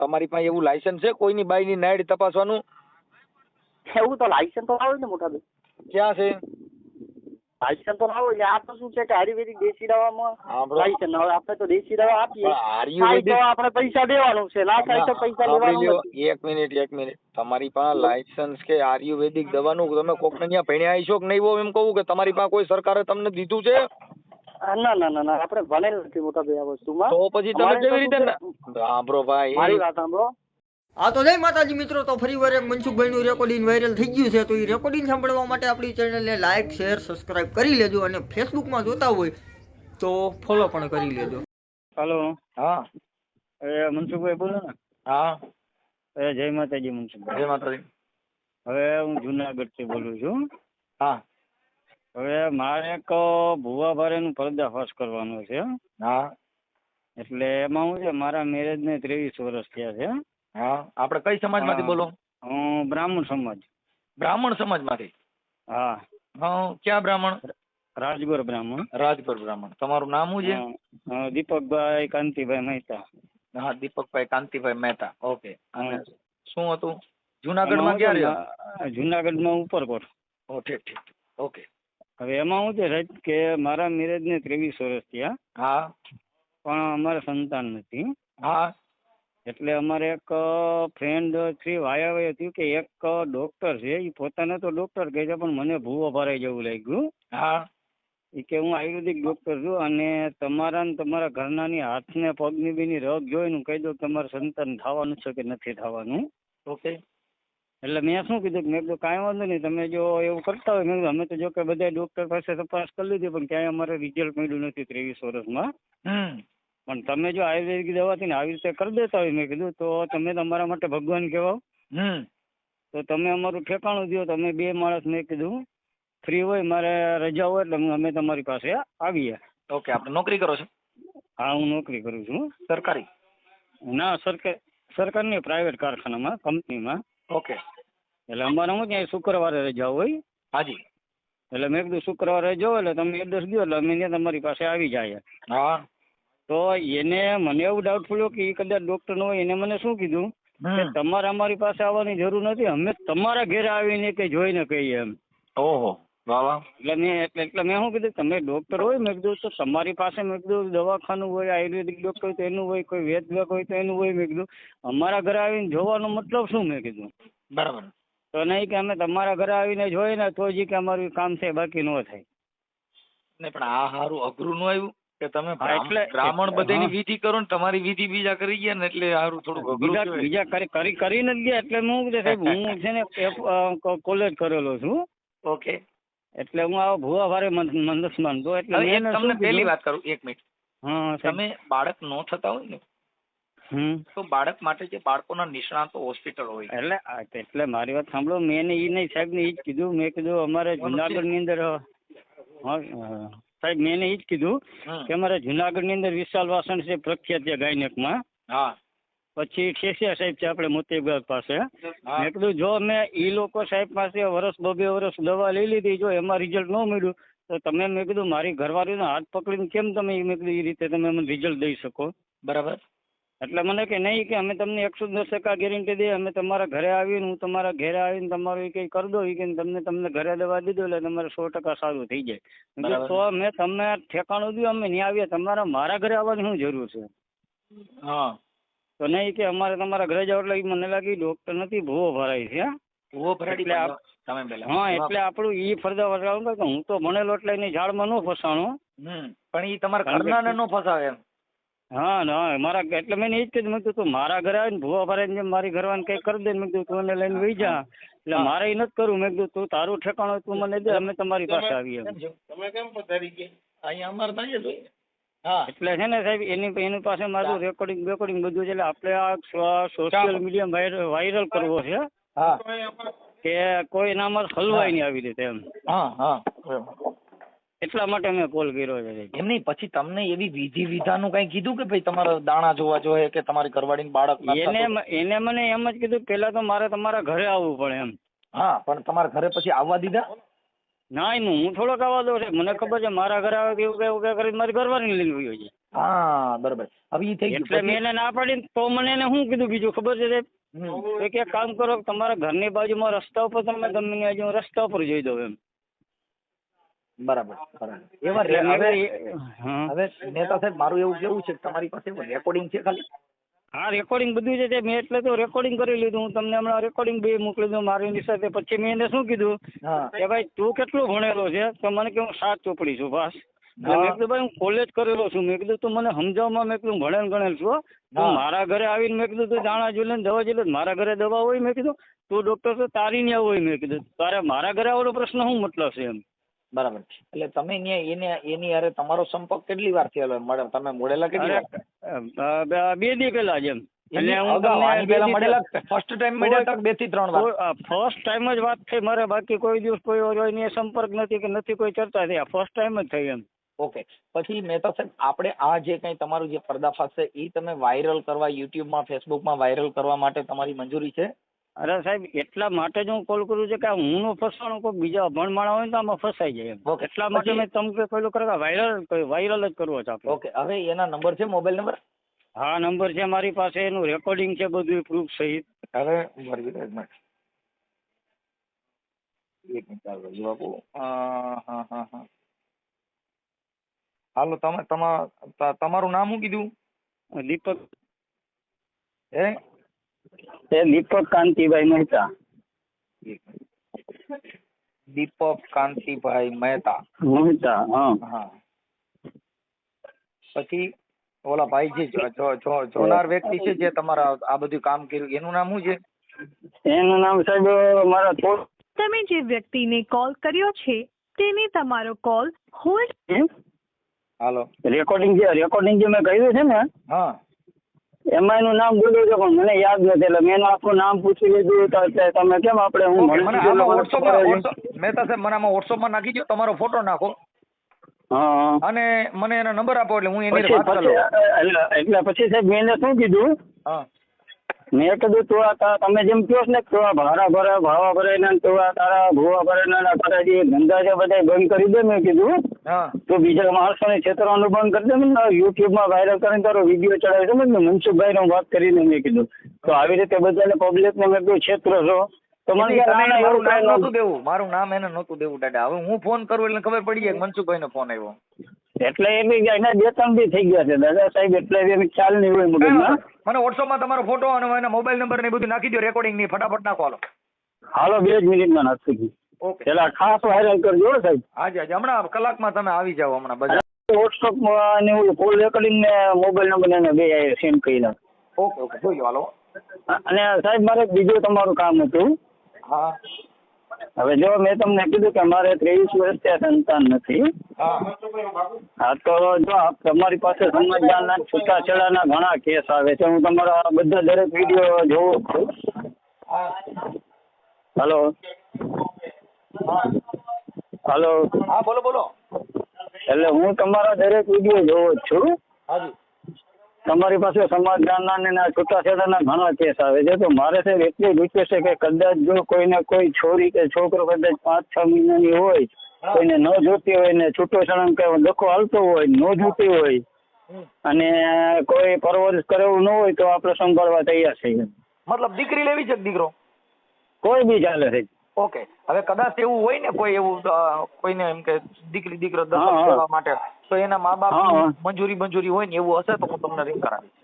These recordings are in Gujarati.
તમારી પાસે એવું લાયસન્સ છે કોઈની બાઈની નાયડ તપાસવાનું? એવું તો લાયસન્સ તો આવે ને મોટા ભાઈ, ક્યાં છે? લાયસન્સ તો આવે. એટલે આ તો શું છે કે આયુર્વેદિક દેશી દવામાં હા બરો લાયસન્સ. હવે આપણે તો દેશી દવા આપીએ, પણ થાય આયુર્વેદિક તો આપણે પૈસા દેવાનું છે, ના થાય તો પૈસા લેવાનું નથી. એક મિનિટ તમારી પાસે લાયસન્સ કે આયુર્વેદિક દવાનું તમે કોકને ત્યાં ભણ્યા છો કે નહીં હો એમ કહું કે તમારી પાસે કોઈ સરકારે તમને દીધું છે? ના ના ના ના, આપણે ભણેલ નથી મોટા ભાઈ આ વસ્તુમાં. તો પછી તમે અમારે તો કેવી શું રીતે છે, સાંભળો ભાઈ મારી વાત સાંભળો. હા તો જય માતાજી મિત્રો, તો ફરી વાર એક મનસુખભાઈનું રેકોર્ડિંગ વાયરલ થઈ ગયું છે. તો એ રેકોર્ડિંગ સાંભળવા માટે આપણી ચેનલને લાઇક શેર સબસ્ક્રાઇબ કરી લેજો, અને ફેસબુકમાં જોતા હોય તો ફોલો પણ કરી લેજો. હલો, હા મનસુખભાઈ બોલો ને. હા જય માતાજી મનસુખભાઈ. જય માતાજી. હવે હું જુનાગઢથી બોલું છું. હા હવે મારે એક ભુવાભારેનું પર્દાફાશ કરવાનો છે. હા એટલે એમાં હું છે, મારા મેરેજને 23 વર્ષ થયા છે. હા આપણે કઈ સમાજમાંથી બોલો? હું બ્રાહ્મણ સમાજ. બ્રાહ્મણ સમાજમાંથી? હા. હા ક્યાં બ્રાહ્મણ? રાજગોર બ્રાહ્મણ. રાજપુર બ્રાહ્મણ. તમારું નામ શું છે? દીપકભાઈ કાંતિભાઈ મહેતા. હા દીપકભાઈ કાંતિભાઈ મહેતા. ઓકે. અને શું હતું જુનાગઢમાં ક્યાં રહ્યો? જુનાગઢમાં ઉપરકોટ. ઓ ઠીક ઠીક. ઓકે. હવે એમાં શું છે સાહેબ કે મારા મેરેજને 23 વર્ષ થયા. હા પણ અમારે સંતાન નથી. હા એટલે અમારે એક ફ્રેન્ડ થી વાયા થયું કે એક ડોક્ટર છે, એ પોતાને તો ડોક્ટર કહે છે પણ મને ભૂવો ભરાઈ જેવું લાગ્યું. હા એ કે હું આયુર્વેદિક ડોક્ટર છું, અને તમારા ને તમારા ઘરનાની હાથને પગની બીની રગ જોઈને કહી દો કે તમારે સંતાન થવાનું છે કે નથી થવાનું. ઓકે. એટલે મેં શું કીધું કે મેં કીધું કાંઈ વાંધો નહીં, તમે જો એવું કરતા હોય. મેં કીધું અમે તો જો કે બધા ડોક્ટર પાસે તપાસ કરી લીધી પણ ક્યાંય અમારે રિઝલ્ટ મળ્યું નથી 23 વર્ષમાં. પણ તમે જો આયુર્વેદિક દવાથી આવી રીતે કરી દેતા હોય, મેં કીધું તો તમે તમારા માટે ભગવાન કહેવાઓ. તો તમે અમારું ઠેકાણું દો. તમે 2 માણસ, મેં કીધું ફ્રી હોય, મારે રજા હોય એટલે અમે તમારી પાસે આવીએ. ઓકે. આપણે નોકરી કરો છો? હા હું નોકરી કરું છું. સરકારી? ના, સરકારની પ્રાઇવેટ કારખાનામાં, કંપનીમાં. ઓકે. એટલે અમારે શું ત્યાં શુક્રવારે રજા હોય. હાજી. એટલે મેં કીધું શુક્રવારે જો એટલે તમે એડ્રેસ દો એટલે અમે ત્યાં તમારી પાસે આવી જાય. હા તો એને મને એવું ડાઉટફુલ કે એ કદાચ ડોક્ટર ન હોય. એને મને શું કીધું કે તમારે અમારી પાસે આવવાની જરૂર નથી, અમે તમારા ઘરે આવીને કે જોઈને કહીએ એમ. ઓહો વાહ વાહ. એટલે મેં શું કીધું તમે ડોક્ટર હોય, મેં કીધું તો તમારી પાસે, મેં કીધું દવાખાનું હોય, આયુર્વેદિક ડોક્ટર હોય તો એનું હોય, કોઈ વેદ હોય તો એનું હોય. મેં કીધું અમારા ઘરે આવીને જોવાનો મતલબ શું? મેં કીધું બરાબર. તો નહીં કે અમે તમારા ઘરે આવીને જોઈએ ને તો જ કે અમારું કામ થાય, બાકી ન થાય. નહીં પણ આ સારું અઘરું ન આવ્યું કે તમે એટલે બ્રાહ્મણ બધાની વિધિ કરો ને તમારી વિધિ બીજા કરી ગયા ને, એટલે સારું થોડું અઘરું બીજા કરીને જ ગયા. એટલે હું સાહેબ હું છે ને કોલેજ કરેલો છું. ઓકે. એટલે હું આ ભુવા ભારે મંદસ માનતો. એટલે તમને પહેલી વાત કરું, 1 મિનિટ. હા તમે બાળક ન થતા હોય ને તો બાળક માટે જે બાળકોના નિષ્ણાતો હોસ્પિટલ હોય. એટલે મારી વાત સાંભળો. મેં એ નહીં સાહેબ ને એ જ કીધું. મેં કીધું અમારે જુનાગઢ ની અંદર, સાહેબ મેં એ જ કીધું કે અમારે જુનાગઢ ની અંદર વિશાલ વાસણ છે, પ્રખ્યાત છે ગાયનેકમાં. હા. પછી ઠેસિયા સાહેબ છે આપણે મોતીબાગ પાસે. મેં કીધું જો મેં એ લોકો સાહેબ પાસે વર્ષ 2 વર્ષ દવા લઈ લીધી, જો એમાં રિઝલ્ટ ન મળ્યું તો તમે, મેં કીધું મારી ઘરવાળીનો હાથ પકડીને કેમ તમે, મેં કીધું એ રીતે તમે મને રિઝલ્ટ દઈ શકો? બરાબર. એટલે મને કે નહીં કે અમે તમને 110% ગેરંટી દઈએ. અમે તમારા ઘરે આવીને, હું તમારા ઘરે આવીને તમારું એ કંઈ કરી દો કે તમને ઘરે દવા દીધો એટલે તમારે 100% સારું થઈ જાય. તો મેં તમને ઠેકાણું દઉં, અમે નહીં આવીએ. તમારા મારા ઘરે આવવાની શું જરૂર છે? હા. તો નહીં કે અમારે તમારા ઘરે જાવ એટલે મને લાગી ડોક્ટર નથી, ભૂવો ભરાય છે. ભૂવો ભરાય. હા એટલે આપણું ઈ ફરજા વટાવું કે હું તો ભણેલો એટલે એની ઝાડમાં ન ફસાણો. પણ એ તમારા ઘરના ન ફસાવે એમ. હા ના મારા, એટલે મેં એ જ કીધું. મેં કીધું તું મારા ઘરે આવીને ભૂવા ભરાઈને મારી ઘરવાને કઈ કરી દે. મેં કીધું તું એને લઈને વહી જા. એટલે મારે એ નથી કરવું. મેં કીધું તું તારું ઠેકાણું તું મને દે, અમે તમારી પાસે આવીએ. તમે કેમ પધારી ગયા? અહીંયા અમારે થાય છે. હા એટલે છે ને સાહેબ એની પાસે મારું રેકોર્ડિંગ બધું છે. એટલે આપણે આ સોશિયલ મીડિયા વાયરલ કરવો છે કે કોઈ નામ હલવાય નહીં આવી રીતે એમ. એટલા માટે મેં કોલ કર્યો છે. એમ નહીં, પછી તમને એવી વિધિ વિધાનું કઈ કીધું કે ભાઈ તમારા દાણા જોવા જોઈએ કે તમારી ઘરવાળીનું બાળક? એને મને એમ જ કીધું પેલા તો મારે તમારા ઘરે આવવું પડે એમ. હા પણ તમારા ઘરે પછી આવવા દીધા? ના હું થોડોક આવવા દઉં છે. મને ખબર છે મારા ઘરે આવે એવું કે કરી મારી ઘરવાળીને લઈને ગયો છે. હા બરાબર. હવે ઈ થઈ એટલે મેં ગયું. એને ના પાડી તો મને એને શું કીધું બીજું ખબર છે સાહેબ? હમ. તો કે એક કામ કરો, તમારા ઘરની બાજુમાં રસ્તા ઉપર તમે ગમે ત્યાં જાઓ, રસ્તા ઉપર જોઈ દો એમ. બરાબર બરાબર. એવા એટલે મેં હવે કીધું, હા હવે નેતા સાહેબ મારું એવું કેવું છે કે તમારી પાસે રેકોર્ડિંગ છે ખાલી? હા રેકોર્ડિંગ બધું છે તે મેં એટલે તો રેકોર્ડિંગ કરી લીધું. હું તમને હમણાં રેકોર્ડિંગ બે મોકલી દઉં મારી સાથે. પછી મેં એને શું કીધું હા કે ભાઈ તું કેટલો ભણેલો છે? તો મને કે હું 7 ચોપડી છું બસ. એટલે હા. મેં કીધું ભાઈ હું કોલેજ કરેલો છું. મેં કીધું તું મને સમજાવમાં, મેં કીધું ભણેલ ગણેલ છું. તું હા. મારા ઘરે આવીને મેં કીધું તું દાણા જોઈ લે ને દવા જોઈ લે. મારા ઘરે દવા હોય મેં કીધું, તું ડોક્ટર તો તારી ન્યા હોય મેં કીધું. તારે મારા ઘરે આવવાનો પ્રશ્ન શું મતલબ છે એમ? બરાબર. એટલે તમે એની હારે તમારો સંપર્ક કેટલી વાર થયેલો મળે? તમે મળેલા કેટલી વાર? 2 દી પહેલા જ એમ. એની એટલે હું અગાઉ તમને આની પહેલા મળેલા? ફર્સ્ટ ટાઈમ મળ્યા હતા 2 થી 3 વાર? ફર્સ્ટ ટાઈમ જ વાત થઈ મારે. બાકી કોઈ દિવસ કોઈ એની સંપર્ક નથી કે નથી કોઈ ચર્ચા થઈ. ફર્સ્ટ ટાઈમ જ થઈ એમ. ઓકે. પછી મહેતા સાહેબ આપણે આ જે કંઈ તમારું જે પર્દાફાશ છે એ તમે વાયરલ કરવા, યુટ્યુબમાં ફેસબુકમાં વાયરલ કરવા માટે તમારી મંજૂરી છે? અરે સાહેબ એટલા માટે જ હું કોલ કરું છું કે હું નો ફસવાનું કોઈ બીજા અભણ માણસ હોય ને તો આમાં ફસાઈ જાય એમ. Okay. એટલા માટે મેં તમને પેલું કરે વાયરલ જ કરવો છે આપણે. ઓકે. હવે એના નંબર છે, મોબાઈલ નંબર? હા નંબર છે મારી પાસે, એનું રેકોર્ડિંગ છે બધું પ્રૂફ સહિત. હવે એક મિનિટ ચાલો બાપુ. હા હા હા. હાલો તમારું નામ શું કીધું? દીપક હે? દીપક કાંતિભાઈ મહેતા. દીપક કાંતિભાઈ મહેતા. હા. હા. પછી ઓલા ભાઈ જે જોનાર વ્યક્તિ છે જે તમારા આ બધું કામ કર્યું એનું નામ શું છે? એનું નામ સાહેબ મારા તમે જે વ્યક્તિને કોલ કર્યો છે તેને તમારો કોલ હોલ્ડ. હાલો. રેકોર્ડિંગ જે મેં કહ્યું છે ને હા. એમાં એનું નામ બોલ્યું છે પણ મને યાદ નથી. એટલે મેં એનું આખું નામ પૂછી લીધું તો તમે કેમ આપણે હું ઓકે. મને આમાં મહેતા સાહેબ મને આમાં વોટ્સઅપમાં નાખી દો, તમારો ફોટો નાખો હા. અને મને એનો નંબર આપો એટલે હું એની પછી વાત કરું. એટલે પછી સાહેબ મેં એને શું કીધું, હા. મેં કીધું તું તમે જેમ કહો ને તું આ ભાવા ભરે ને તું આ તારા ભૂવા ભરે ને તારા જે ધંધા છે બધા બંધ કરી દે. મેં કીધું હા. તો બીજા માણસોને છેતરવાનું બંધ કરી દે ને, યુટ્યુબમાં વાયરલ કરીને તારો વિડીયો ચડાવે છે ને મનસુખભાઈ વાત કરીને મેં કીધું તો આવી રીતે બધાને પબ્લિક ને મેં કીધું છેતરો છો તો મને કે તમે ના, મારું નામ એવું નહોતું દેવું, મારું નામ એને નહોતું દેવું દાદા. હવે હું ફોન કરું એટલે ખબર પડી જાય કે મનસુખભાઈ નો ફોન આવ્યો. એટલે એ બી એના 2-3 દી થઈ ગયા છે દાદા સાહેબ. એટલે એને ખ્યાલ નહીં હોય મગજમાં. મને વોટ્સઅપમાં તમારો ફોટો અને એના મોબાઈલ નંબર ને બધું નાખી દો. રેકોર્ડિંગ ની ફટાફટ નાખો. હાલો 2 જ મિનિટમાં નાખી દઉં. ઓકે. પેલા ખાસ વાયરલ કરજો સાહેબ. આજે હમણાં કલાકમાં તમે આવી જાઓ હમણાં બધા. વોટ્સઅપમાં ને ઓલું કોલ રેકોર્ડિંગ ને મોબાઈલ નંબર એને 2 સેન્ડ કરી નાખ. ઓકે ઓકે જોઈ લો. હાલો. અને સાહેબ મારે બીજું તમારું કામ હતું. હા. હવે જો મેં તમને કીધું કે મારે 23 વર્ષથી સંતાન નથી. હા. હા તો જો તમારી પાસે સમાજના છૂટાછેડાના ઘણા કેસ આવે છે. હું તમારા બધા દરેક વિડીયો જોઉં છું. હલો. હલો. હા બોલો બોલો. એટલે હું તમારા દરેક વિડીયો જોઉં જ છું. હાજી. તમારી પાસે સમાજના ને છૂટાછેડાના ઘણા કેસ આવે છે. તો મારે છે એટલી રિક્વેસ્ટ છે કે કદાચ જો કોઈને કોઈ છોરી કે છોકરો કદાચ 5-6 મહિનાની હોય, કોઈને ન જોતી હોય ને છૂટોછેડાનો કઈ ડખો હાલતો હોય, ન જોતી હોય અને કોઈ પરવરિશ કરે એવું ન હોય તો આપણે સંભાળવા તૈયાર છીએ. મતલબ દીકરી લેવી છે કે દીકરો? કોઈ બી ચાલે છે. ઓકે. હવે કદાચ એવું હોય ને કોઈ એવું કોઈને એમ કે દીકરી દીકરો દત્તક હા. લેવા માટે તો એના મા બાપ હા. મંજૂરી હોય ને એવું હશે તો હું તમને રિંગ કરાવીશ.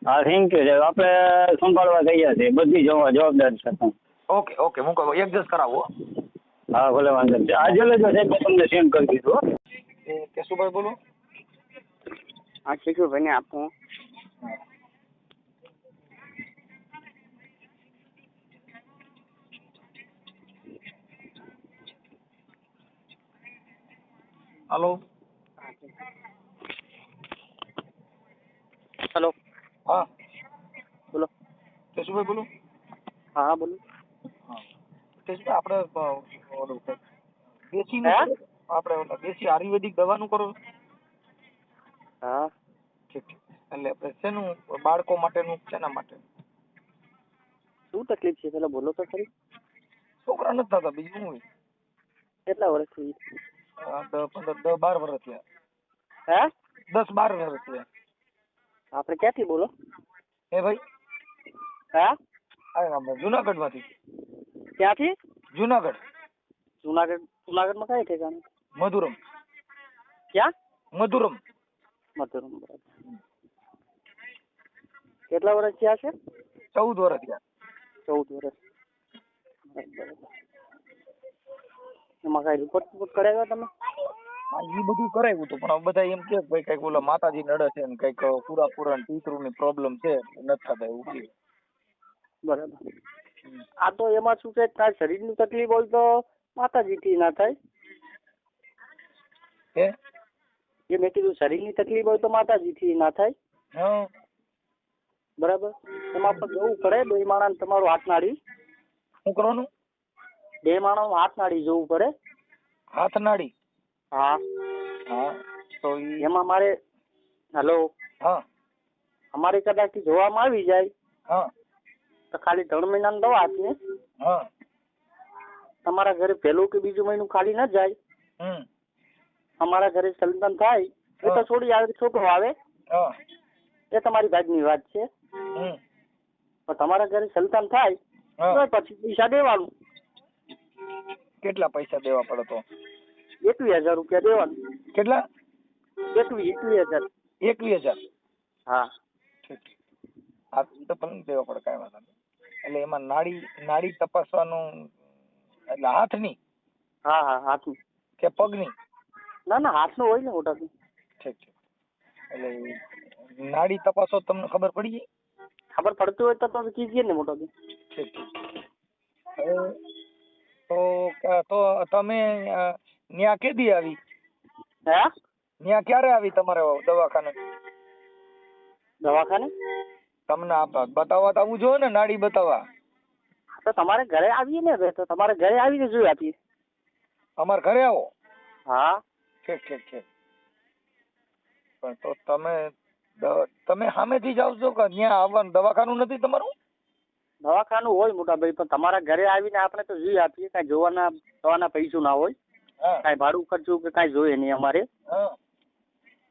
હા થેન્ક યુ. આપણે સંભાળવા તૈયાર છીએ. બધી જવાબદારી છે. Okay okay. હું એડજસ્ટ કરાવો. હા ભલે વાંધો નહીં. આજે લેજો સાહેબ, મેં તમને સેન્ડ કરી દીધું. કેશુભાઈ બોલો. હા કેશુભાઈ ને આપું. હાલો. હેલો. હા બોલો. કેશુભાઈ બોલો. હા બોલો. હા કેશુભાઈ આપણે ઓલું દેશી હે? આપણે ઓલા દેશી આયુર્વેદિક દવાનું કરો? હા. ઠીક ઠીક. એટલે આપણે શેનું બાળકો માટેનું શેના માટે? શું તકલીફ છે પેલા બોલો તો ખરી. છોકરા નથી થતા બીજું શું હોય? કેટલા વર્ષથી? 10-12 વર્ષ થયા. હે? 10-12 વર્ષ છે. આપણે ક્યાંથી બોલો? એ ભાઈ હા, જુનાગઢ માંથી. ક્યાંથી? જુનાગઢ. જુનાગઢમાં કઈ ઠેકાણે? મધુરમ. ક્યાં? મધુરમ. મધુરમ. બરાબર. કેટલા વર્ષ થયા છે? 14 વર્ષ થયા. 14 વર્ષ. બરાબર. એમાં કઈ રિપોર્ટ કરાવ્યા તમે? હા, એ બધું કરાવ્યું હતું પણ હવે બધા એમ કે ભાઈ કઈક ઓલા માતાજી નડે છે ને કઈક પૂરા પિતૃની પ્રોબ્લેમ છે નથી થતા એવું કે. બરાબર. આ તો એમાં શું છે, તાર શરીરની તકલીફ હોય તો માતાજીથી ના થાય. હે? એ મેં કીધું શરીરની તકલીફ હોય તો માતાજીથી ના થાય. હા. બરાબર. એમાં પણ જોવું પડે, 2 માણસ તમારું હાથ નાડી. શું કરવાનું? 2 માણસ હાથ નાડી જોવું પડે. હાથ નાડી? હા. હા. તો એમાં મારે હેલો, હા અમારે કદાચ જોવામાં આવી જાય હા તો ખાલી 3 મહિનાની દવા આપીએ. હા. તમારા ઘરે પહેલું કે બીજું મહિનું ખાલી ન જાય. અમારા ઘરે સંતાન થાય એ તો છોડી આવે, છોકરો આવે હા. એ તમારી ભાગની વાત છે. પણ તમારા ઘરે સંતાન થાય તો પછી પૈસા દેવાનું. કેટલા પૈસા દેવા પડે તો? 21,000 રૂપિયા દેવાનું. કેટલા? 21,000. 21,000? હા. ઠીક. હા, એ તો પણ દેવા પડે, કાંઈ વાંધો નહીં. એટલે એમાં નાડી તપાસવાનું એટલે હાથની? હા હા, હાથની કે પગની? ના ના, હાથનું હોય ને મોટા. ઠીક ઠીક. એટલે નાડી તપાસો તમને ખબર પડી ગઈ? ખબર પડતી હોય તો તમે કીજીએ ને મોટા. ઠીક ઠીક. તો તમે ન્યા કેદી આવી? હે? ન્યા ક્યારે આવી તમારે દવાખાને? દવાખાને તમને બતાવવા તો આવવું જોઈએ ને, નાડી બતાવવા. તો તમારે ઘરે આવીએ ને, તો તમારે ઘરે આવીને જોઈ આપીએ. અમારા ઘરે આવો? હા. ઠીક ઠીક ઠીક. પણ તો તમે સામેથી જ આવશો કે ત્યાં આવવાનું દવાખાનું નથી તમારું? દવાખાનું હોય મોટા ભાઈ, પણ તમારા ઘરે આવીને આપણે તો જોઈ આપીએ. કાંઈ દવાના પૈસા ના હોય, કાંઈ ભાડું ખર્ચું કે કાંઈ જોઈએ નહીં અમારે.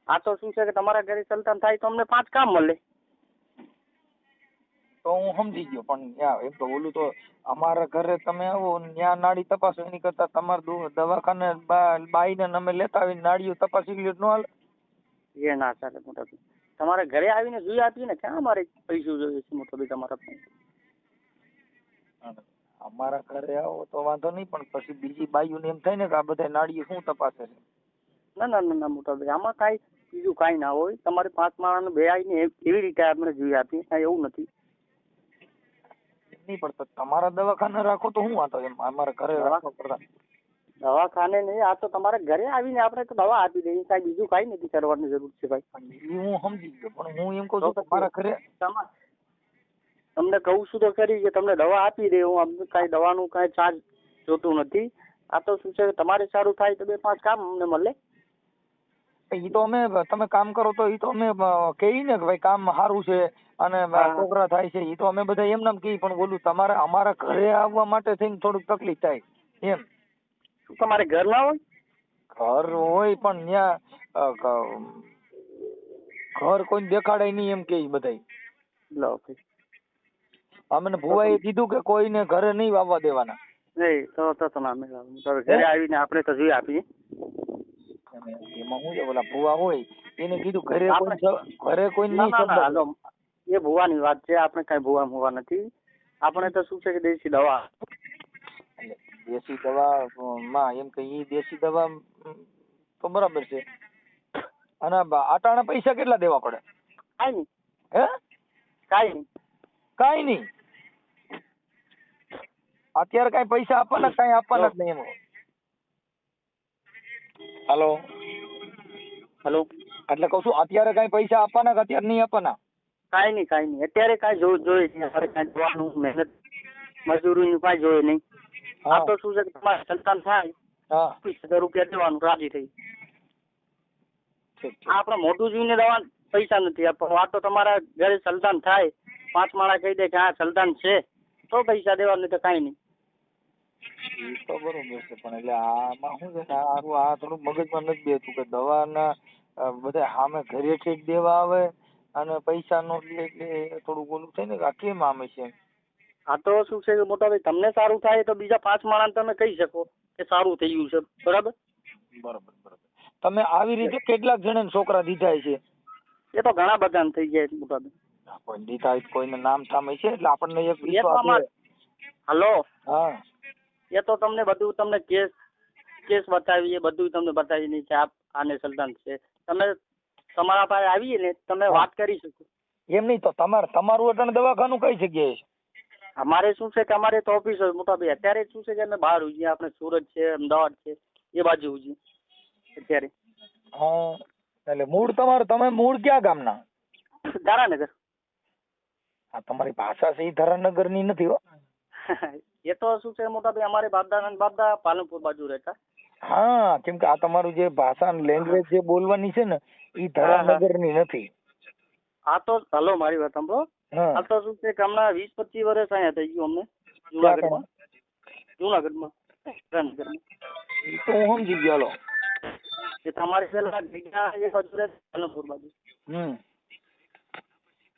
આ તો શું છે કે તમારા ઘરે સંતાન થાય તો અમને 5 કામ મળે. તો હું સમજી ગયો, પણ ત્યાં એમ તો બોલું તો અમારા ઘરે તમે આવો ત્યાં નાડી તપાસો એની કરતા તમારે દવાખાને બાઈને અમે લેતા આવીને નાડીઓ તપાસી લ્યો ન હાલે? એ ના ચાલે મોટા ભાઈ. તમારે ઘરે આવીને જોઈ આપીએ ને, ક્યાં અમારે પૈસા જોઈએ છે મોટા ભાઈ તમારા પાસે? અમારા ઘરે આવો તો વાંધો નહીં, પણ પછી બીજી બાઈઓને એમ થાય ને કે આ બધા નાડીઓ શું તપાસે છે. ના ના ના ના મોટા ભાઈ, આમાં કાંઈ બીજું કાંઈ ના હોય. તમારે 5 માણસને બે આવીને એવી રીતે આપણે જોઈ આપીએ, કાંઈ એવું નથી. નહીં, પણ તમારા દવાખાને રાખો તો શું વાંધો? એમ અમારા ઘરે રાખો પડતા. દવાખાને નહીં, આ તો તમારા ઘરે આવીને આપણે તો દવા આપી દઈએ. કાંઈ બીજું કાંઈ નથી કરવાની જરૂર છે ભાઈ. એ હું સમજી ગયો, પણ હું એમ કહું છું કે મારા ઘરે તમને કહું છું તો ખરી કે તમને દવા આપી દે. હું અમને કાંઈ દવાનું કાંઈ ચાર્જ જોતું નથી. આ તો શું છે, તમારે સારું થાય તો 2-5 કામ અમને મળે. એ તો અમે તમે કામ કરો તો એ તો અમે કહીએ ને કે ભાઈ કામ સારું છે અને છોકરા થાય છે, એ તો અમે બધા એમ નામ કહીએ. પણ બોલું તમારે અમારા ઘરે આવવા માટે થઈને થોડુંક તકલીફ થાય એમ. શું તમારે ઘર ના હોય? ઘર હોય પણ ત્યાં ઘર કોઈ દેખાડાય નહીં એમ કે બધા. લો ભાઈ, અમને ભુવાએ કીધું કે કોઈને ઘરે નહીં આવવા દેવાના. નહીં તો ના મેળવે. ઘરે આવીને આપણે તો જોઈ આપીએ. એમાં શું છે, ઓલા ભુવા હોય એને કીધું ઘરે કોઈ નહીં. એ ભુવાની વાત છે, આપણે કઈ ભુવા નથી. આપણે તો શું છે કે દેશી દવા. દેશી દવા માં એમ કે ઈ દેશી દવા તો બરાબર છે. અને આટાણા પૈસા કેટલા દેવા પડે? કાંઈ નહીં. હે? કાંઈ નહીં. અત્યારે કઈ પૈસા આપવાના? કઈ આપવાના જ નહીં એમ. હેલો. એટલે કઉ છું અત્યારે કઈ પૈસા આપવાના કે અત્યારે નહીં આપવાના? કાંઈ નહીં. અત્યારે કાંઈ જોઈએ નહીં. અમારે કાંઈ જોવાનું મહેનત મજૂરીનું કાંઈ જોઈએ નહીં. આ તો શું છે કે તમારે સંતાન થાય 20,000 રૂપિયા દેવાનું રાજી થઈ. આપણે મોટું જોઈને દવા પૈસા નથી આપવાનું. આ તો તમારા ઘરે સંતાન થાય, 5 માણસ કહી દે કે હા સંતાન છે તો પૈસા દેવાનું, નહીં તો કાંઈ નહીં. એ તો બરોબર છે, પણ એટલે આમાં શું છે કે આ થોડું મગજમાં નથી બેસતું કે દવાના બધા સામે ઘરેથી જ દેવા આવે અને પૈસા નો લે એટલે થોડુંક ઓલું થાય ને કે આ કેમ આમે છે. આ તો શું છે કે મોટા ભાઈ તમને સારું થાય તો બીજા 5 માણસને તમે કહી શકો કે સારું થઈ ગયું છે. બરાબર. બરાબર. તમે આવી રીતે કેટલાક જણાને છોકરા દીધા છે? એ તો ઘણા બધાને થઈ ગયા છે મોટા ભાઈ. કોઈ દીધા હોય કોઈને નામ ઠામ છે એટલે આપણને એક વિશ્વાસ છે. હલો. હા. એ તો તમને બધું તમને કેસ બતાવીએ, બધું તમને બતાવી નહીં કે આને સલ્તાન છે. તમે તમારા પાસે આવીએ ને તમે વાત કરી શકો. એમ નહીં તો તમારું અટણ દવાખાનું કઈ જગ્યાએ છે? અમારે શું છે કે અમારે તો ઓફિસ હોય મોટા ભાઈ. અત્યારે શું છે કે અમે બહાર હોઈએ, આપણે સુરત છે, અમદાવાદ છે, એ બાજુ હોઈએ અત્યારે. હા, એટલે મૂળ તમે મૂળ ક્યાં ગામના? દારાનગર. હા, તમારી ભાષા છે એ ધરાનગર ની નથી હો. એ તો શું છે મોટા ભાઈ અમારે બાપદા પાલનપુર બાજુ રહેતા. હા, કેમ કે આ તમારું જે ભાષા લેંગ્વેજ જે બોલવાની છે ને એ ધરાનગર ની નથી. આ તો હલો મારી વાત સાંભળો. આ તો શું છે કે હમણાં 20-25 વર્ષ અહીંયા થઈ ગયું અમને જુનાગઢમાં ધરાનગરમાં. એ તો હું સમજી ગયો. એ તમારે પેલા પાલનપુર બાજુ.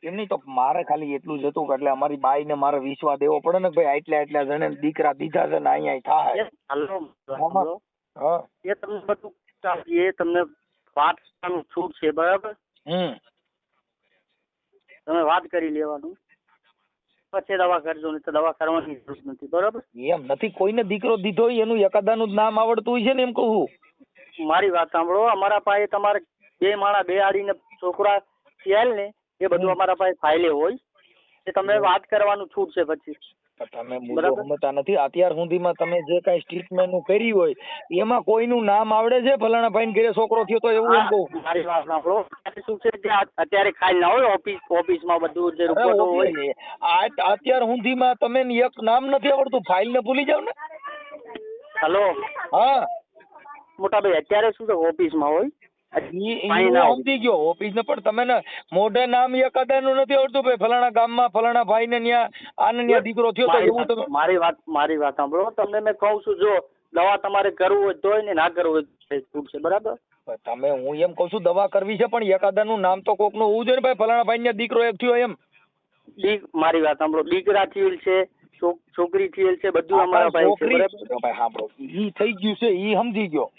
એમ નહીં તો મારે ખાલી એટલું જ હતું કે એટલે અમારી બાઈ ને મારે વિશ્વાસ દેવો પડે ને ભાઈ આટલા જણે દીકરા દીધા છે ને અહીંયા થાય. એ તમને બધું એ તમને વાત કરવાનું છૂટ છે. બરાબર. તમે વાત કરી લેવાનું પછી દવા કરજો, નહીં તો દવા કરવાની જરૂર નથી. બરાબર. એમ નથી કોઈને દીકરો દીધો હોય એનું એકાદાનું જ નામ આવડતું હોય છે ને એમ કહું. મારી વાત સાંભળો. અમારા પાસે તમારે 2 માણા 2 આડીને છોકરા થયેલ ને એ બધું અમારા પાસે ફાઇલે હોય એ તમે વાત કરવાનું છૂટ છે. પછી તમે મુદ્દો સમજતા નથી. અત્યાર સુધીમાં તમે જે કઈ સ્ટેટમેન્ટ કરી હોય એમાં કોઈનું નામ આવડે છે? ફલાણા ભાઈ ઘરે છોકરો થયો તો એવું એમ કહું. મારી વાત સાંભળો. શું છે કે અત્યારે ખાઈ ના હોય ઓફિસમાં બધું જે રિપોર્ટો હોય અત્યાર સુધીમાં તમે એક નામ નથી આવડતું, ફાઇલ ને ભૂલી જાવ ને. હલો. હા મોટા ભાઈ અત્યારે શું છે ઓફિસમાં હોય સમજી ગયો ઓફિસ ને, પણ તમે મોઢે નામ એકાદાનું નથી આવડતું ભાઈ ફલાણા ગામમાં ફલાણા ભાઈ ને ન્યા આને ન્યા દીકરો થયો તો એવું તમે. મારી વાત સાંભળો. તમને મેં કહું છું જો દવા તમારે કરવું હોય તોય ને ના કરવું હોય છૂટ છે. બરાબર. તમે હું એમ કઉ છું દવા કરવી છે પણ એકાદાનું નામ તો કોક નું હોવું જોઈએ ને ભાઈ ફલાણા ભાઈ ને દીકરો એક થયો એમ. મારી વાત સાંભળો. દીકરા થયેલ છે, છોકરી થયેલ છે, બધું અમારા ભાઈ છે. બરાબર. ભાઈ સાંભળો, ઈ થઈ ગયું છે ઈ સમજી ગયો.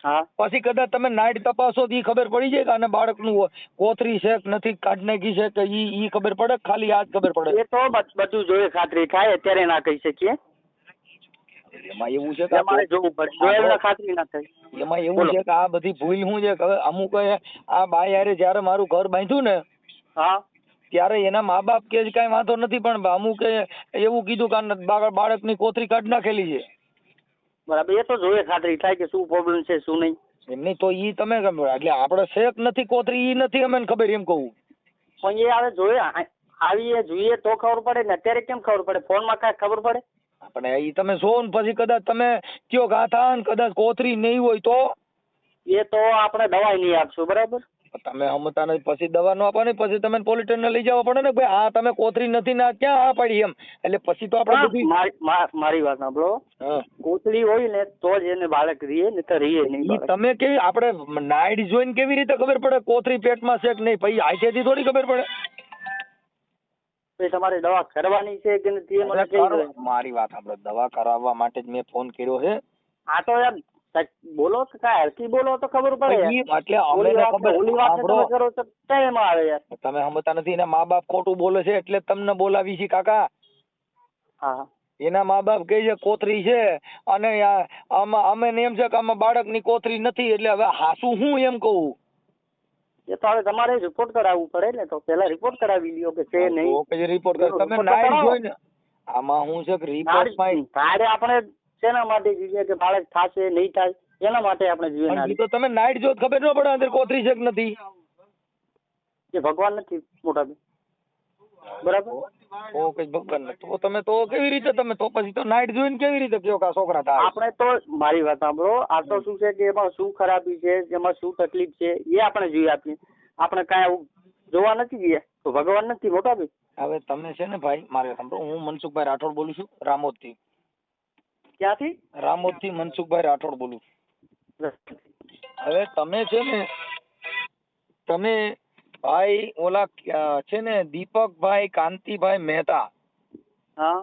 હા. પછી કદાચ તમે નાઈટ તપાસો તો ઈ ખબર પડી જાય કે આને બાળકનું કોથરી છે કે નથી કાઢ નાખી છે કે ઈ ખબર પડે? ખાલી આ જ ખબર પડે? એ તો બધું જોઈએ ખાતરી થાય. અત્યારે ના કહી શકીએ. એમાં એવું છે કે અમારે જોવું પડે. જોયા ખાતરી ના થાય. એમાં એવું છે કે આ બધી ભૂલ શું છે કે અમુક આ બાઈ હારે જયારે મારું ઘર બાંધ્યું ને ત્યારે એના મા બાપ કે કઈ વાંધો નથી પણ અમુક એવું કીધું કે બાળકની કોથરી કાઢ નાખેલી છે. બરાબર. એ તો જોઈએ ખાતરી થાય કે શું પ્રોબ્લેમ છે શું નહીં. એમ નહીં તો ઈ તમે એટલે આપણે શેક નથી કોથરી ઈ નથી અમને ખબર એમ કહું. પણ એ હવે જોઈએ આવીએ જોઈએ તો ખબર પડે ને. અત્યારે કેમ ખબર પડે? ફોનમાં કાંઈ ખબર પડે? આપણે ઈ તમે જો ને પછી કદાચ તમે કયો ગાથા ને કદાચ કોથરી નહીં હોય તો એ તો આપણે દવા નહીં આપશું. બરાબર. તમે સમજતા નથી. પછી દવા ન આપવાની પછી તમે પોલીસ સ્ટેશન લઈ જવા પડે ને ભાઈ આ તમે કોથરી નથી ના ક્યાં આ પડી એમ. એટલે પછી તો આપણે મારી વાત સાંભળો. કોથળી હોય ને તો જ એને બાળક રીએ ને તો રીએ નહીં. તમે કેવી આપણે નાઈટ જોઈને કેવી રીતે ખબર પડે કોથરી પેટમાં છે કે નહીં? પછી આઈથી થોડી ખબર પડે. તમારે દવા કરવાની છે કે નથી? મારી વાત સાંભળો. દવા કરાવવા માટે જ મેં ફોન કર્યો છે. આ તો યાર બોલો તો કાંઈ હરકી બોલો તો ખબર પડે. એટલે અમને ખબર કરો તો કેમ આવે યાર? તમે સમજતા નથી. એના મા બાપ ખોટું બોલે છે એટલે તમને બોલાવી છે કાકા. હા. એના મા બાપ કહે છે કોથરી છે અને અમે એમ છે કે આમાં બાળકની કોથરી નથી. એટલે હવે હાસું હું એમ કહું. એ તો હવે તમારે રિપોર્ટ કરાવવું પડે ને. તો પેલા રિપોર્ટ કરાવી લ્યો કે છે નહીં. ઓકે રિપોર્ટ કરો. તમે નાઈટ જોઈ ને આમાં હું છે કે રિપોર્ટમાં તારે આપણે શેના માટે જોઈએ કે બાળક થશે નહીં થાય એના માટે આપણે જોઈએ. તો તમે નાઈટ જો ખબર ન પડે અંદર કોથરી છે કે નથી. એ ભગવાન નથી મોટા ભાઈ. બરાબર. ઓકે ભગવાન તો તમે તો કેવી રીતે તમે તો પછી તો નાઈટ જોઈને કેવી રીતે કહો કે છોકરા થાય? આપણે તો મારી વાત સાંભળો. આ તો શું છે કે એમાં શું ખરાબી છે, એમાં શું તકલીફ છે એ આપણે જોઈ આપીએ. આપણે કાંઈ જોવા નથી ગયા તો ભગવાન નથી મોટા ભાઈ. હવે તમે છે ને ભાઈ મારે સાંભળો. હું મનસુખભાઈ રાઠોડ બોલું છું રામોદ થી. ક્યાંથી? રામોદ થી મનસુખભાઈ રાઠોડ બોલું. હવે તમે છે ને તમે ભાઈ ઓલા છે ને દીપકભાઈ કાંતિભાઈ મહેતા, હા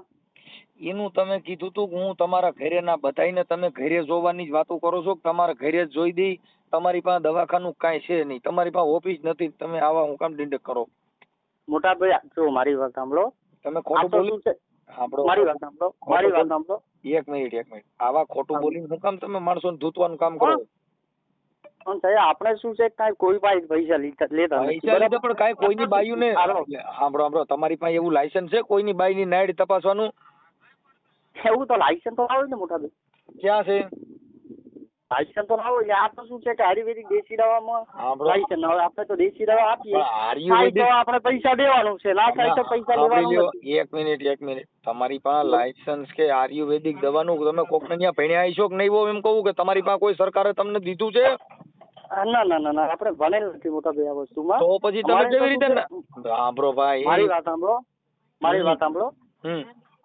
એનું તમે કીધું તું કે હું તમારા ઘરે ના બધાઈને તમે ઘરે જોવાની જ વાતો કરો છો, કે તમારા ઘરે જ જોઈ દઈ, તમારી પાસે દવાખાનું કાંઈ છે નહીં, તમારી પાસે ઓફિસ નથી, તમે આવા હું કામ ડિંડક કરો? મોટા ભાઈ જો મારી વાત સાંભળો, તમે આ ખોટું તો બોલી શું છે, સાંભળો, મારી વાત સાંભળો, મારી વાત સાંભળો. એક મિનિટ આવા ખોટું બોલીને હું કામ તમે માણસોને ધૂતવાનું કામ કરો? પણ સાહેબ આપણે શું છે કાંઈ કોઈ પાસે પૈસા લેતા નથી, પૈસા લીધા પણ કાંઈ કોઈની બાયુને હાલો. સાંભળો તમારી પાસે એવું લાયસન્સ છે કોઈની બાઈની નાયડ તપાસવાનું? એવું તો લાયસન્સ તો ના હોય ને મોટા ભાઈ, ક્યાં છે લાયસન્સ તો ના હોય. આ તો શું છે કે આયુર્વેદિક દેશી દવામાં સાંભળો, લાયસન્સ ના હોય. આપણે તો દેશી દવા આપીએ, પણ થાય આયુર્વેદિક તો આપણે પૈસા દેવાનું છે, ના થાય તો પૈસા સાંભળી લેવાનું લ્યો, નથી. એક મિનિટ તમારી પાસે લાયસન્સ કે આયુર્વેદિક દવાનું તમે કોકને ત્યાં ભણ્યા હશો કે નહીં હો, એમ કહું કે તમારી પાસે કોઈ સરકારે તમને દીધું છે? ના ના ના ના, આપણે ભણેલ નથી મોટા ભાઈ આ વસ્તુમાં. તો પછી તમે અમારે તો કેવી રીતે શું છે? સાંભળો ભાઈ, મારી વાત સાંભળો, મારી વાત સાંભળો.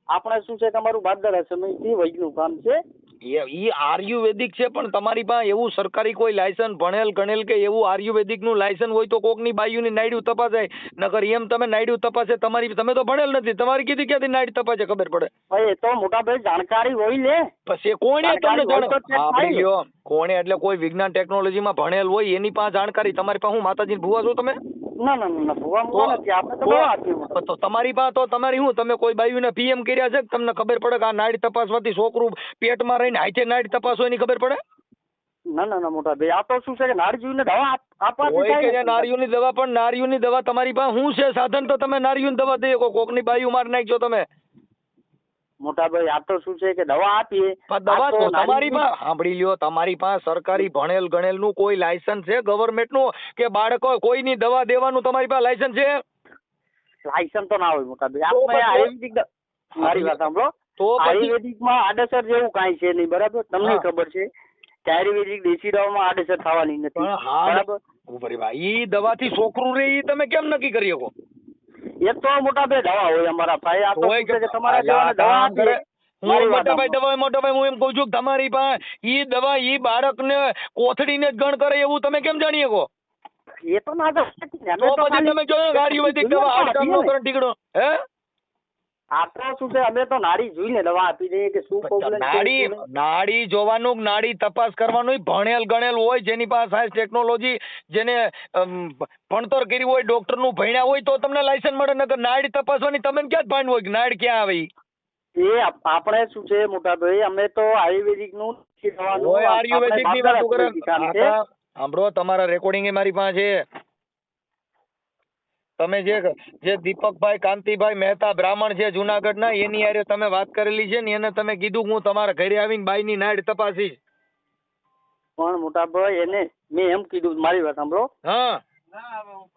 આપણે શું છે તમારું બાદદારા સમયથી વૈજનું કામ છે. ઈ આયુર્વેદિક છે, પણ તમારી પાસે એવું સરકારી કોઈ લાયસન્સ ભણેલ ગણેલ કે એવું આયુર્વેદિક નું લાયસન્સ હોય તો કોકની બાયુની નાયડું તપાસાય, નકર એમ તમે નાયડું તપાસે તમારી, તમે તો ભણેલ નથી, તમારી કીધી ક્યાંથી નાયડ તપાસે ખબર પડે? ભાઈ એ તો મોટા ભાઈ જાણકારી હોય ને. પછી કોણે તમને જાણકારી હોય તો check સાંભળી થાય. લ્યો, કોણે એટલે કોઈ વિજ્ઞાન ટેકનોલોજીમાં ભણેલ હોય એની પાસે જાણકારી, તમારી પાસે હું માતાજીની ભુવા છો તમે? ના ના ના, ભૂવા મુવા નથી, આપણે તો દવા આપીએ. તો તમારી પાસે તો તમારી હું તમે કોઈ બાયુને પીએમ કર્યા છે કે તમને ખબર પડે કે આ નાડી તપાસવાથી છોકરું પેટમાં રહીને હાથે નાડી તપાસો એની ખબર પડે? ના ના ના મોટા ભાઈ, આ તો શું છે કે નારજીને દવા આપવાથી હોય કે થાય. નારિયુની દવા, પણ નારિયુની દવા તમારી પાસે શું છે સાધન તો તમે નારિયુની દવા દઈ શકો? કોકની બાયુ મારી નાખજો તમે. મોટા ભાઈ આ તો શું છે કે દવા આપીએ. પણ દવા આ તો તો તમારી નારીની- પાસે સાંભળી લ્યો, તમારી પાસે સરકારી ભણેલ ગણેલ નું કોઈ લાયસન્સ છે ગવર્નમેન્ટ નું, કે બાળકો કોઈની દવા દેવાનું તમારી પાસે લાયસન્સ છે? લાયસન્સ તો ના હોય મોટા ભાઈ. તો આપણે પછી- આયુર્વેદિક મારી વાત સાંભળો, તો પછી આયુર્વેદિકમાં આડઅસર જેવું કાંઈ છે નહીં, બરાબર? તમને હા. ખબર છે કે આયુર્વેદિક દેશી દવામાં આડઅસર થવાની નથી, પણ હા, બરાબર? ઉભરી ભાઈ, ઈ દવાથી છોકરું રે ઈ તમે કેમ નક્કી કરી શકો? એક તો મોટા ભાઈ દવા હોય અમારા ભાઈ, આ તો હોય શું છે કે કે તમારા અલા, જેવાને દવા કામ કરે. આપીએ. હું મારી વાત મોટા ભાઈ સાંભળો. મોટા ભાઈ હું એમ કઉ છું કે તમારી પાસે ઈ દવા ઈ બાળકને કોથળીને જ ગણ કરે એવું તમે કેમ જાણી શકો? એ તો ના તો નથી ને. અમે તો તો પછી ખાલી તમે જોયો કે આયુર્વેદિક દવા હાડકામ નો કરે ટીકડો? હે? આ તો શું છે, અમે તો નાડી જોઈને દવા આપી દઈએ કે શું પ્રોબ્લેમ છે. નાડી જોવાનું, નાડી તપાસ કરવાનું, ભણેલ ગણેલ હોય જેની પાસે સાયન્સ ટેકનોલોજી, જેને ભણતર કરી હોય, ડોક્ટર નું ભણ્યા હોય તો તમને લાયસન્સ મળે, નકર નાડી તપાસવાની તમને ક્યાં જ ભાન હોય કે નાડી ક્યાં આવે ઈ? એ આપણે શું છે મોટા ભાઈ, અમે તો આયુર્વેદિક નું દવાનું હોય આયુર્વેદિક ની વાતો કરે. કામ છે. સાંભળો, તમારા રેકોર્ડિંગ એ મારી પાસે છે. તમે જે દીપકભાઈ કાંતિભાઈ મહેતા બ્રાહ્મણ છે જુનાગઢના, એની હારે તમે વાત કરેલી છે ને, એને તમે કીધું કે હું તમારા ઘરે આવીને બાઈની નાડ તપાસીશ. પણ મોટા ભાઈ એને મેં એમ કીધું, મારી વાત સાંભળો, હા,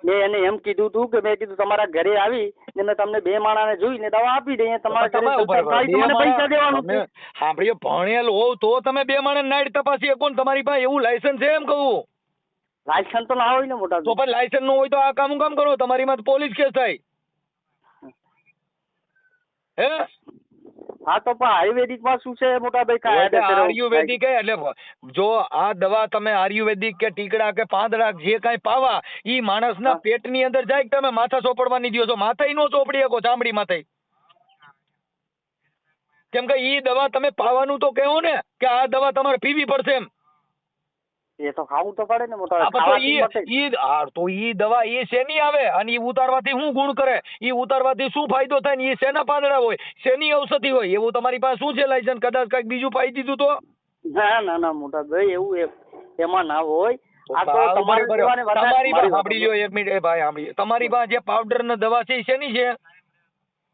મેં એને એમ કીધું તું કે મેં કીધું તમારા ઘરે આવી ને મેં તમને બે માણાને જોઈને દવા આપી દઈએ, તમારા ઘરે સંસાર થાય તો મને પૈસા દેવાનું છે. સાંભળ્યો, ભણેલ હોવ તો તમે બે માણસ નાડ તપાસી શકો ને? તમારી પાસે એવું લાયસન્સ છે એમ કહું? લાયસન્સ તો ના હોય ને મોટા તો ભાઈ. પણ લાયસન્સ નું હોય તો આ કામ કરો, તમારી માં પોલીસ કેસ થાય. હે? હા તો પણ આયુર્વેદિક માં શું છે મોટા ભાઈ, કાંઈ આડઅસર એવું આયુર્વેદિક એટલે જો આ દવા તમે આયુર્વેદિક કે ટીકડા કે પાંદડા જે કાંઈ પાવા, ઈ માણસના પેટની અંદર જાય કે તમે માથા ચોપડવાની દ્યો છો? માથા નો ચોપડી શકો, ચામડી માથે. કેમ કે ઈ દવા તમે પાવાનું તો કહો ને કે આ દવા તમારે પીવી પડશે એમ. એ તો ખાવું તો પડે ને મોટા હા, ભાઈ. પણ તો ઈ દવા ઈ શેની આવે અને ઈ ઉતારવાથી શું ગુણ કરે, ઈ ઉતારવાથી શું ફાયદો થાય ને, ઈ શેના પાંદડા હોય, શેની ઔષધિ હોય, એવું તમારી પાસે શું છે લાયસન્સ? કદાચ કઈક બીજું પાઈ દીધું તો? ના ના ના મોટા ભાઈ, એવું એમાં ના હોય. આ તો બરાબર, તમારે બરાબર. જોવાને વધારે- તમારી પાસે મારી સાંભળી લ્યો, એક મિનિટ, એ ભાઈ સાંભળી, તમારી પાસે જે પાવડર ને દવા છે ઈ શેની છે?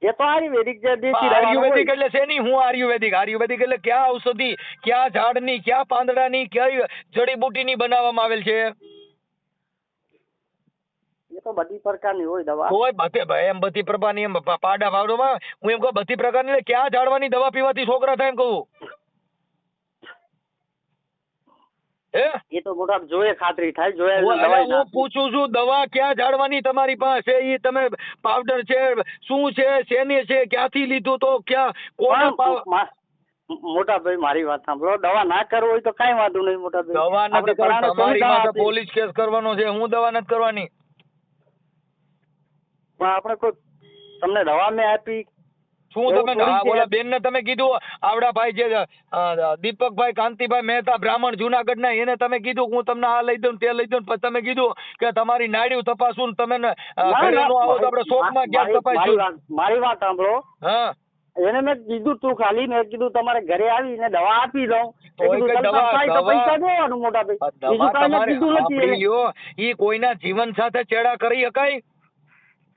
એ તો આયુર્વેદિક જે દેશી દવા આયુર્વેદિક હોય. એટલે શેની? હું આયુર્વેદિક એટલે ક્યાં ઔષધિ, ક્યાં ઝાડની, ક્યાં પાંદડાની, કઈ જડીબુટીની બનાવવામાં આવેલ છે? એ તો બધી પ્રકારની હોય દવા. કોઈ એમ બધી પ્રકારની, એમ પાડા ભાવમાં હું એમ કહું બધી પ્રકારની એટલે ક્યાં ઝાડવાની દવા પીવાથી છોકરા થાય એમ કહું? હે? એ તો મોટા જોઈએ ખાતરી થાય, જોયા હું વગર દવાઈ ના. હું પૂછું છું, દવા ક્યાં ઝાડવાની તમારી પાસે? ઈ તમે પાવડર છે, શું છે, શેની છે, ક્યાંથી લીધું, તો ક્યાં કોને પણ મોટા ભાઈ મારી વાત સાંભળો, દવા ના કરવું હોય તો કાંઈ વાંધો નહીં મોટા ભાઈ. દવા નથી આપણે કરવાની, પરાણે તમારી થોડી દવા માથે આપી. પોલીસ કેસ કરવાનો છે. હું દવા નથી કરવાની. પણ આપણે કોઈ તમને દવા મેં આપી. શું એવું તમે થોડી છે. ઓલા બેન ને તમે કીધું આવડા ભાઈ જે દીપકભાઈ કાંતિભાઈ મહેતા બ્રાહ્મણ જુનાગઢ ના, એને તમે કીધું હું તમને આ લઈ દઉં તે લઈ દઉં, પછી તમે કીધું કે તમારી નાડ્યું તપાસું તમે ના, ઘરે ના, નો આવો તો આપણે શોખમાં ક્યાંક તપાસું. મારી વાત સાંભળો. હા એને મેં કીધું તું ખાલી મેં કીધું તમારે ઘરે આવીને દવા આપી દઉં. તો એ કઈ દવા પૈસા દેવાનું મોટા ભાઈ. બીજું કાંઈ મેં કીધું નથી સાંભળી એને. લ્યો, ઈ કોઈના જીવન સાથે ચેડા કરી શકાય?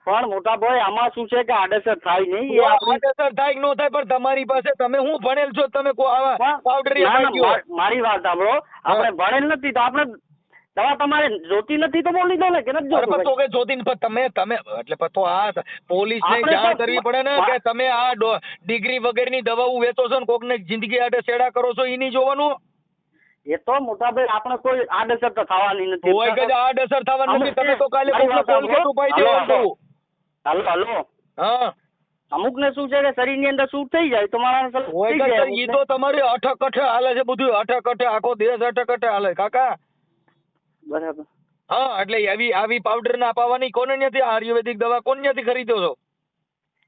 પણ મોટા ભાઈ આમાં શું છે કે આડઅસર થાય નહીં. એ આપણી આડઅસર થાય કે નો થાય, પણ તમારી પાસે તમે હું ભણેલ છો, તમે આવા પાવડરી ના, ના, નાખ્યો. મારી વાત સાંભળો. આપણે ભણેલ નથી તો આપણે દવા તમારે જોતી નથી તો બોલી દો ને કે નથી અરે પણ તો જોતું. કે જોતીન પણ તમે એટલે પણ તો આ પોલીસ ને આપણે જાણ તો- કરવી પડે ને કે તમે આ ડિગ્રી વગરની દવાઓ વેચો છો ને કોકને જિંદગી આડે છેડા કરો છો, ઈ નહીં જોવાનું. એ તો મોટા ભાઈ આપણે કોઈ આડઅસર તો થવાની નથી. કોઈ કે આડઅસર થવાની નથી. તમે તો કાલે મારી કોકને વાત સાંભળો. કોલગેટ ઉપાડી દેવાનું કહું. હાલો હા અમુક ને શું છે કે શરીર ની અંદર સૂટ થઈ જાય તો માણસ હોય થઈ કે જાય ઈ અમુકને. તો તમારી અઠકઠે હાલે છે બધું, અઠકઠે આખો દેશ અઠકઠે હાલે કાકા. બરાબર. હા એટલે આવી પાવડર ના અપાવવાની કોને ત્યાંથી આયુર્વેદિક દવા કોને ત્યાંથી ખરીદો છો?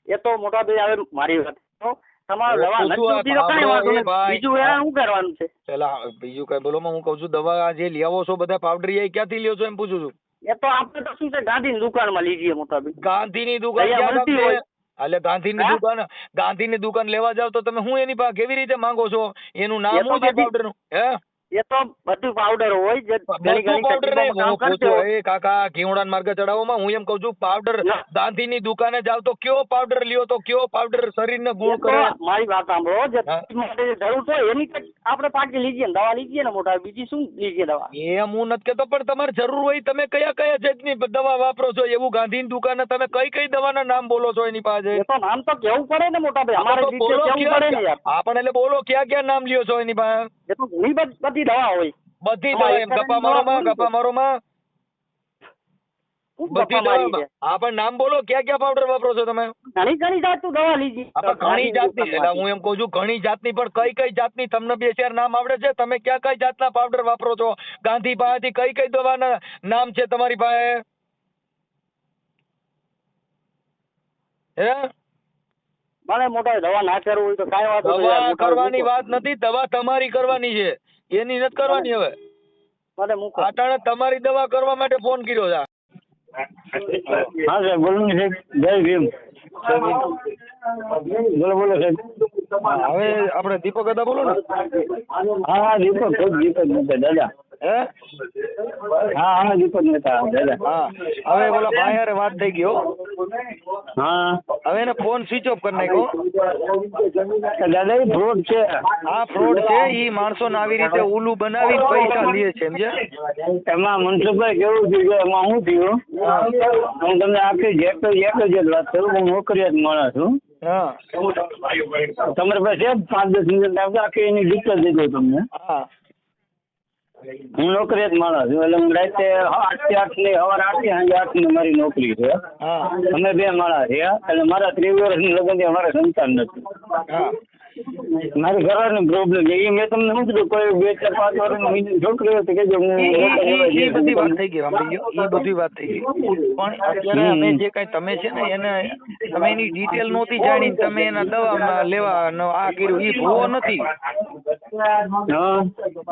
એ તો મોટા ભાઈ હવે મારી વાત તો તમારે દવા નથી જોતી તો કાંઈ વાંધો નહીં. ભાઈ. બીજું એને શું કરવાનું છે? પેલા બીજું કઈ બોલો, હું કઉ છું દવા જે લેવો છો બધા પાવડર એ ક્યાંથી લ્યો છો એમ પૂછું છું. એ તો આપણે તો શું છે ગાંધીની દુકાનમાં લીજીએ મોટા ભાઈ. ગાંધીની દુકાન અહીંયા ક્યાં મળતી ગામ હોય. છે? એટલે ગાંધીની દુકાન લેવા જાવ તો તમે હું એની પાસે કેવી રીતે માંગો છો? એનું એ નામ તો શું છે બધી- પાવડર નું? હે એ તો બધું પાવડર હોય જે ઘણી બધું ઘણી પાવડર તકલીફોમાં કામ હું કરતો પૂછું, હોય. એ કાકા ઘીવડાના માર્ગે ચડાવવામાં હું એમ કઉ છું પાવડર ના. ગાંધીની દુકાને જાવ તો કયો પાવડર લ્યો તો કયો પાવડર શરીરને એ ગુણ તો કરે? મારી વાત સાંભળો જે હા. તકલીફ માટે જે જરૂર છે એની કંઈક આપણે પાકી લીજીએ ને દવા લીજીએ ને મોટા ભાઈ. બીજી શું લીજીએ દવા? એમ હું નથી કેતો, પણ તમારે જરૂર હોય તમે કયા કયા જાતની દવા વાપરો છો? એવું ગાંધીની દુકાને તમે કઈ કઈ દવાના નામ બોલો છો એની પાસે? એ તો નામ તો કેવું પડે ને મોટા ભાઈ. અમારે તો રીતે બોલો કેવું પડે ને યાર. આપણે એટલે બોલો ક્યાં ક્યાં નામ લ્યો છો એની પાસે? એ તો ઘણી બધી દવા હોય. બધી આમાં દવા એમ એક ગપ્પા દવા મારોમાં થોડી ગપ્પા મારોમાં શું બધી ગપ્પા મારી દવા. છે? હા પણ નામ બોલો ક્યાં ક્યાં પાવડર વાપરો છો તમે? ઘણી ઘણી જાતનું દવા લીધી. આપણે ઘણી જાતની, એટલે હું એમ કહું છું ઘણી જાતની, પણ કઈ કઈ જાતની તમને બે ચાર નામ આવડે છે? તમે ક્યાં કઈ જાતના પાવડર વાપરો છો? ગાંધી પાસેથી કઈ કઈ દવાના નામ છે તમારી પાસે? હે મને મોટા દવા ના કરવું હોય તો કાંઈ વાંધો નહીં યાર. દવા મોટા કરવાની મૂકો. વાત નથી, દવા તમારી કરવાની છે, એની નથી કરવાની. હવે મને મૂકો. આટાણે તમારી દવા કરવા માટે ફોન કર્યો છે. હા સાહેબ બોલો ને સાહેબ. જય ભીમ. બોલો બોલો સાહેબ. હવે આપણે દીપક હતા, બોલો ને. હા હા દીપક મહેતા દાદા. હે હા હા દીપક મહેતા દાદા. હા હવે બોલા ભાઈ હારે વાત થઈ ગયો. હા હવે એને ફોન સ્વિચ ઓફ કરી નાખ્યો. દાદા એ ફ્રોડ છે. આ ફ્રોડ છે, ઈ માણસોને આવી રીતે ઉલ્લુ બનાવીને પૈસા લે છે, સમજે? એમાં મનસુખભાઈ કેવું થયું કે એમાં શું થયું, હું તમને આખી એક જ વાત કરું. હું નોકરિયાત માણસ છું. હા તમારી પાસે 5-10 મિનિટ આવશે આખી એની ડિટેલ દઈ દઉં તમને. હા હું નોકરિયાત માણસ છું. એટલે હું રાતે 8 થી 8 ની સવારે 8 થી સાંજે 8 ની મારી નોકરી છે. હા અમે 2 માણસ રહ્યા. એટલે મારા 30 વર્ષની લગ્ન થી અમારે સંતાન નથી. હા મારી ઘરવાળાની પ્રોબ્લેમ છે. એ મેં તમને શું કીધું, કોઈ 2-4-5 વર્ષની છોકરી હોય તો કહેજો. ઈ બધી વાત થઈ ગઈ, સાંભળી ગયો, ઈ બધી વાત થઈ ગઈ. પણ અત્યારે અમે જે કઈ તમે છે ને એને તમે એની ડિટેલ નહોતી જાણી, તમે એના દવા લેવા આ કર્યું, ઈ ભૂવો નથી. હા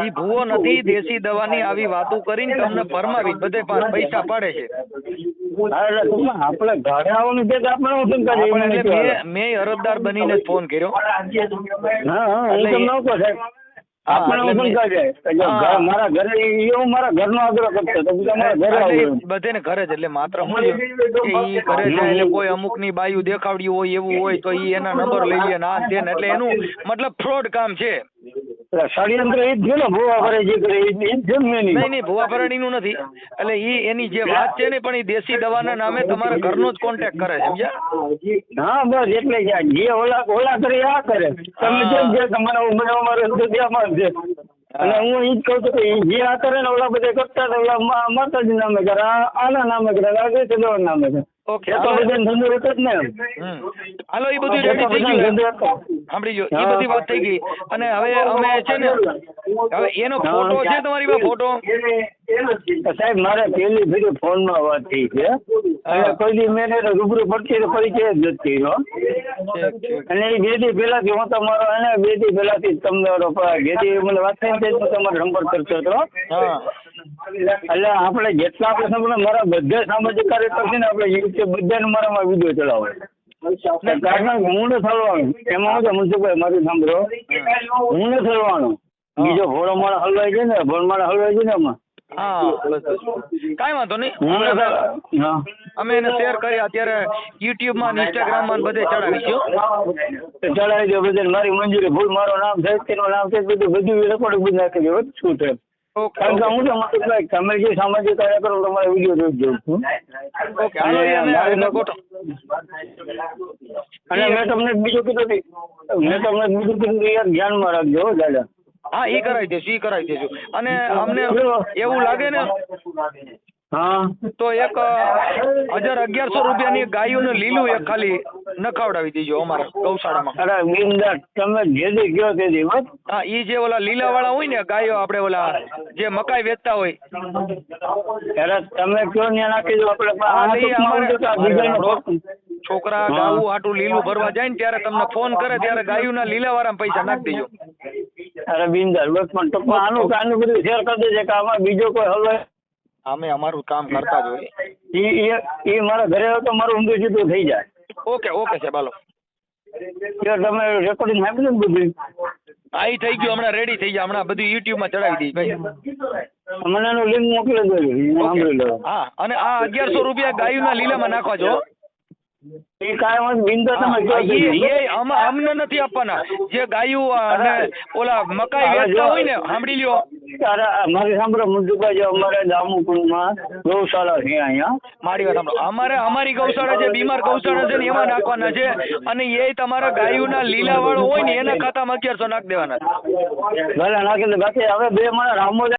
ઈ ભૂવો નથી. દેશી દવાની આવી વાતો કરીને તમને ફરમાવી બધે પૈસા પાડે છે. હા, એટલે ટૂંકમાં આપણે ઘરે આવવાનું છે તો આપણે હું શંકા છે આપણે એમને એટલે કહેવાય. મેં અરજદાર બનીને જ ફોન કર્યો. હા હા હું તમને કહું સાહેબ. આપણે હું શંકા છે કે જો મારા ઘરે હું મારા ઘરનો આગ્રહ કરતો તો બીજા મારા ઘરે આવ્યો. બધે ને ઘરે જ, એટલે માત્ર હું છે કે ઈ ઘરે જાય એટલે કોઈ અમુક ની બાયું દેખાડ્યું હોય એવું હોય તો ઈ એના નંબર લઈ લે ના દે ને, એટલે એનું મતલબ ફ્રોડ કામ છે. ષડયંત્ર એ જ છે ને, ભૂવા ભરે જે કરે એ જ છે ને એની. નહીં ભૂવા ભરણી નું નથી. એટલે ઈ એની જે વાત છે ને, પણ ઈ દેશી દવાના નામે તમારા ઘરનો જ કોન્ટેક્ટ કરે, સમજ્યા? હા બસ એટલે જે ઓલા કરે આ કરે. તમને કેમ છે કે મને અમારે દેવામાં છે. અને હું ઈ જ કહું છું કે જે આ કરે ને ઓલા બધા કરતા હતા, ઓલા માતાજી નામે કરે, આના નામે કરે, આ દેશી દવા નામે કરે. ઓકે એ તો બધાને ધંધો હતો જ ને. હાલો એ બધું રેડી થઈ ગયું સાંભળી જો એ બધી વાત થઈ ગઈ અને હવે અમે છે ને હવે એનો ફોટો છે તમારી પાસે ફોટો સાહેબ મારે પેલી ફેરી ફોનમાં વાત થઈ છે અને કોઈ દી મેં એને રૂબરૂ પડતી તો પરિચય જ નથી કર્યો અને એ 2 દી પહેલાથી હું તમારો એને 2 દી પહેલાથી તમારો 2 દી મને વાત થઈ હું તમારો સંપર્ક કરતો હતો. એટલે આપણે જેટલા આપણે સંપર્ક મારા બધા સામાજિક કાર્યકર છે ને આપણે યુટ્યુબ બધાને મારામાં વિડીયો ચલાવે કારણ હું ને થવાનું એમાં હું છે મનસુખભાઈ મારું સાંભળો હું ને થવાનું બીજો ભોળો માણસ હલવાઈ છે ને ભોળ માણસ હલવાઈ છે ને એમાં કાંઈ વાંધો નહીં અમે એને શેર કરી અત્યારે યુટ્યુબ માં ઇન્સ્ટાગ્રામ માં બધે ચડાવી દો બધે મારી મંજૂરી ભૂલ મારું નામ સાહિત્યનું નામ છે બધું રેકોર્ડ બધું નાખી દો શું છે કારણ કે હું તો તમે જે સામાજિક કાર્ય કરો તમારે વિડીયો જોઈ જોઉં છું અને મેં તમને બીજું કીધું યાર ધ્યાનમાં રાખજો દાદા. હા એ કરાવી દેજો અને અમને એવું લાગે ને તો 1100 રૂપિયાની ગાયોનું લીલું એક ખાલી નખાવડાવી દેજો અમારા ગૌશાળામાં. અરે બિંદાસ તમે જે દી ગયો તે દી બસ. હા એ જે ઓલા લીલા વાળા હોય ને ગાયો આપણે ઓલા જે મકાઈ વેચતા હોય અરે તમે કયો ને નાખી દો આપણે છોકરા ગાવું હાટું લીલું ભરવા જાય ને ત્યારે તમને ફોન કરે ત્યારે ગાયોના લીલા વાળા પૈસા નાખી દેજો. અરે બિંદાસ બસ પણ તો આનું બધું શેર કરી દેજે કે આમાં બીજો કોઈ હલવાય અમે અમારું કામ કરતા જ હોય. એ મારા ઘરે આવે તો મારું ઊંધું સીધું થઈ જાય. ઓકે સાહેબ હાલો તમે રેકોર્ડિંગ સાંભળ્યું ને બધું? હા એ થઈ ગયું હમણાં રેડી થઈ જાય હમણાં બધું યુટ્યુબ માં ચડાવી દઈશ ભાઈ. મને એનું લિંક મોકલી દો સાંભળી લો. હા અને આ 1100 રૂપિયા ગાયોના લીલામાં નાખવા જો. એ કાંઈ બિંદુ તમે અમને નથી આપવાના જે ગાયું અને ઓલા મકાઈ વેચતા હોય ને સાંભળી લ્યો. મારી સાંભળો મુજુભાઈ અમારે દામુકુળમાં ગૌશાળા છે અહીંયા. મારી વાત સાંભળો અમારી ગૌશાળા જે બીમાર ગૌશાળા છે ને એમાં નાખવાના છે અને એ તમારા ગાયોના લીલા વાળો હોય ને એના ખાતામાં 1100 નાખી દેવાના. ભલે નાખી દે બાકી હવે 2 માણસ રામો